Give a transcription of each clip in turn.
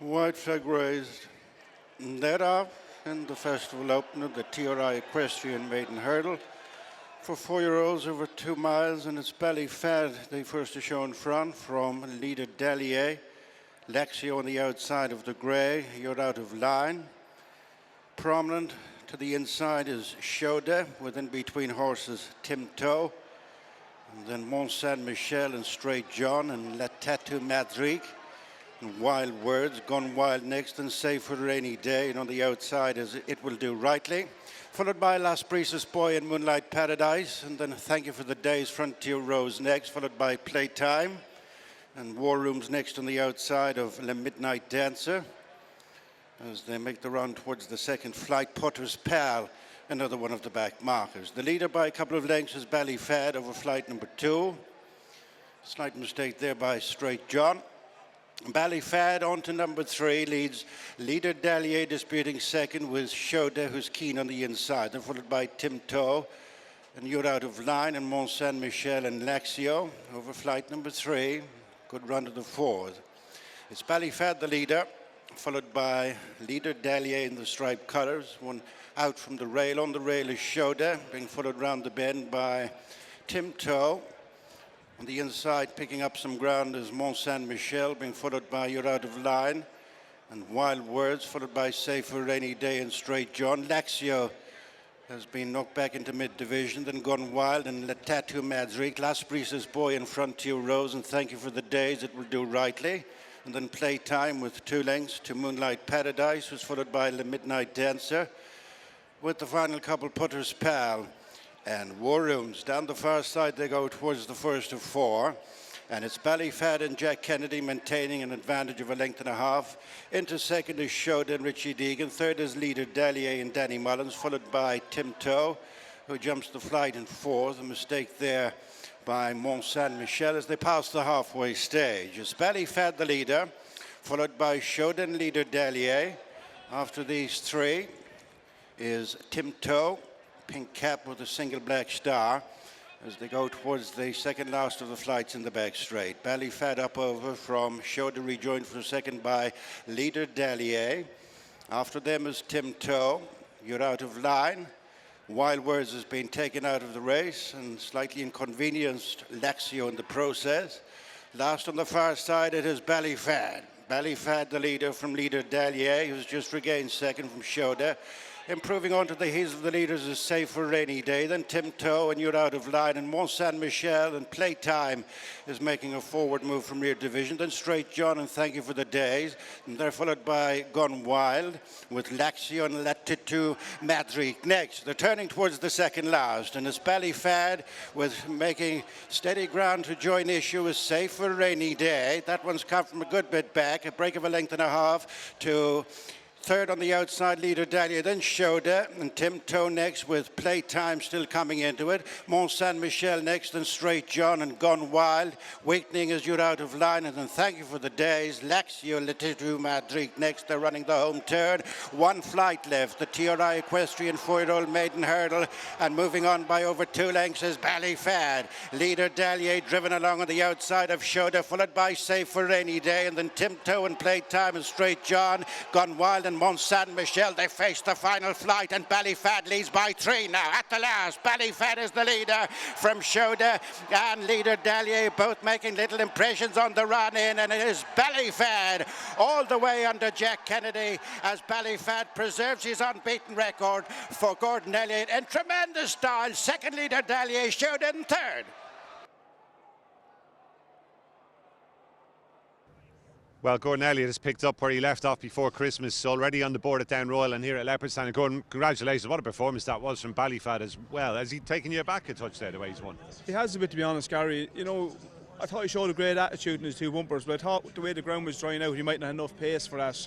White flag raised. Led off in the festival opener, the TRI Equestrian Maiden Hurdle. For 4-year-olds over 2 miles, and it's Ballyfad. They first are shown front from leader Delier. Lexio on the outside of the grey. You're out of line. Prominent to the inside is Shoda, with in between horses Timto. And then Mont Saint-Michel and Straight John and La Tattoo Madrigue. And Wild Words, Gone Wild next, and Saveforarainy Day. And on the outside is It Will Do Rightly. Followed by Las Brisas Boy and Moonlight Paradise. And then Thank You for the Days, Frontier Rose next. Followed by Playtime. And War Rooms next on the outside of Le Midnight Dancer. As they make the run towards the second flight, Potter's Pal, another one of the back markers. The leader by a couple of lengths is Ballyfad over flight number 2. Slight mistake there by Straight John. Ballyfad on to number 3, leads leader Dalier disputing second with Shoda, who's keen on the inside. Then followed by Timto, and You're Out of Line, and Mont Saint-Michel and Lexio over flight number 3. Good run to the 4th. It's Ballyfad the leader, followed by leader Dalier in the striped colours. One out from the rail. On the rail is Shoda, being followed round the bend by Timto. On the inside, picking up some ground, is Mont Saint-Michel, being followed by You're Out of Line. And Wild Words, followed by Saveforarainy Day and Straight John. Lexio has been knocked back into mid-division, then Gone Wild and La Tattoo Madrigue. Las Brisas Boy and Frontier Rose, and Thank You for the Days, It Will Do Rightly. And then Playtime with 2 lengths to Moonlight Paradise, who's followed by The Midnight Dancer. With the final couple, Potter's Pal and War Rooms. Down the far side they go towards the first of 4. And it's Ballyfad and Jack Kennedy maintaining an advantage of 1.5 lengths. Into second is Shoda and Richie Deegan. Third is leader Dalier and Danny Mullins, followed by Timto, who jumps the flight in 4th. A mistake there by Mont Saint-Michel as they pass the halfway stage. It's Ballyfad the leader, followed by Shoda and leader Dalier. After these 3 is Timto, pink cap with a single black star, as they go towards the second last of the flights in the back straight. Ballyfad up over from Shoda, rejoined for a second by leader Dalier. After them is Timto. You're Out of Line. Wild Words has been taken out of the race and slightly inconvenienced Lexio in the process. Last on the far side, it is Ballyfad. Ballyfad the leader from leader Dalier, who's just regained second from Shoda. Improving onto the heels of the leaders is Saveforarainy Day, then Timto and You're Out of Line, and Mont Saint-Michel and Playtime is making a forward move from rear division, then Straight John and Thank You for the Days, and they're followed by Gone Wild with Lexio and La Tattoo Madrigue next. They're turning towards the second last, and it's Ballyfad with making steady ground to join issue is Saveforarainy Day. That one's come from a good bit back, a break of 1.5 lengths to third on the outside, leader Dalier, then Shoda, and Timto next with Playtime still coming into it. Mont Saint-Michel next, and Straight John and Gone Wild. Weakening as You're Out of Line, and then Thank You for the Days. Lexio, La Tattoo Madrigue next. They're running the home turn. 1 flight left. The TRI Equestrian 4-year-old Maiden Hurdle, and moving on by over 2 lengths is Ballyfad. Leader Dalier driven along on the outside of Shoda, followed by Saveforarainy Day, and then Timto and Playtime and Straight John, Gone Wild and Mont Saint-Michel. They face the final flight, and Ballyfad leads by 3 now. At the last, Ballyfad is the leader from Shoda and leader Dalier, both making little impressions on the run in, and it is Ballyfad all the way under Jack Kennedy as Ballyfad preserves his unbeaten record for Gordon Elliott in tremendous style. Second leader Dalier, Shoda in third. Well, Gordon Elliott has picked up where he left off before Christmas, already on the board at Down Royal and here at Leopardstown. And Gordon, congratulations. What a performance that was from Ballyfad as well. Has he taken you back a touch there, the way he's won? He has a bit, to be honest, Gary. You know, I thought he showed a great attitude in his 2 bumpers, but I thought the way the ground was drying out, he might not have enough pace for that.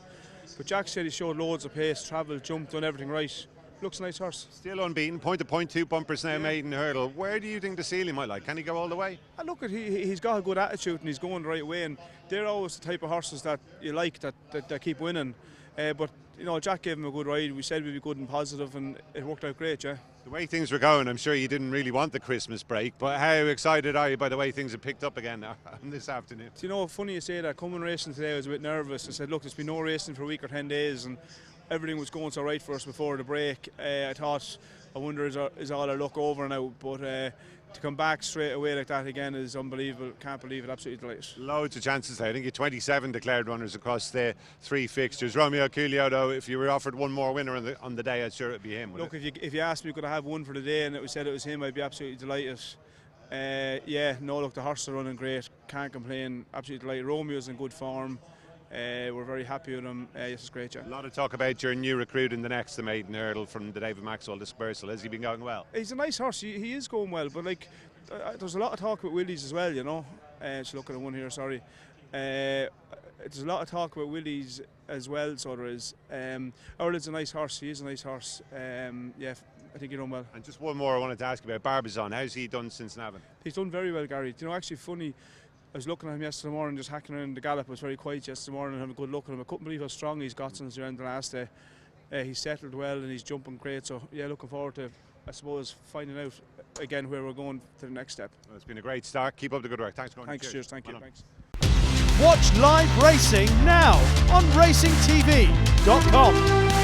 But Jack said he showed loads of pace, travelled, jumped, done everything right. Looks a nice horse. Still unbeaten, point to point, 2 bumpers now, Maiden Hurdle. Where do you think the ceiling might lie? Can he go all the way? Look, he's got a good attitude and he's going the right way, and they're always the type of horses that you like, that keep winning. But you know, Jack gave him a good ride. We said we'd be good and positive, and it worked out great, yeah. The way things were going, I'm sure you didn't really want the Christmas break, but how excited are you by the way things have picked up again now this afternoon? Do you know, funny you say that. Coming racing today, I was a bit nervous. I said, look, there's been no racing for a week or 10 days, and everything was going so right for us before the break. I thought, I wonder, is all our luck over now? But to come back straight away like that again is unbelievable. Can't believe it. Absolutely delighted. Loads of chances there. I think you 27 declared runners across the 3 fixtures. Romeo Coolio, though, if you were offered one more winner on the day, I'm sure it'd be him. Look, if you asked me could I have one for the day and it was said it was him, I'd be absolutely delighted. Yeah, no, look, the horses are running great. Can't complain. Absolutely delighted. Romeo's in good form. We're very happy with him. Yes, it's great, yeah. A lot of talk about your new recruit in the next, the Maiden Hurdle from the David Maxwell dispersal. Has he been going well? He's a nice horse. He is going well, but like, there's a lot of talk about Willies as well, you know. Just looking at one here, sorry. There's a lot of talk about Willies as well, so there is. Earl's a nice horse. He is a nice horse. Yeah, I think he's done well. And just one more I wanted to ask you about Barbizon. How's he done since Navan? He's done very well, Gary. Do you know, actually funny, I was looking at him yesterday morning, just hacking around the gallop. I was very quiet yesterday morning and having a good look at him. I couldn't believe how strong he's got since around the last day. He's settled well and he's jumping great. So yeah, looking forward to, I suppose, finding out again where we're going to the next step. Well, it's been a great start. Keep up the good work. Thanks, Gordon. Thanks, cheers. Thank you. Thanks. Watch live racing now on racingtv.com.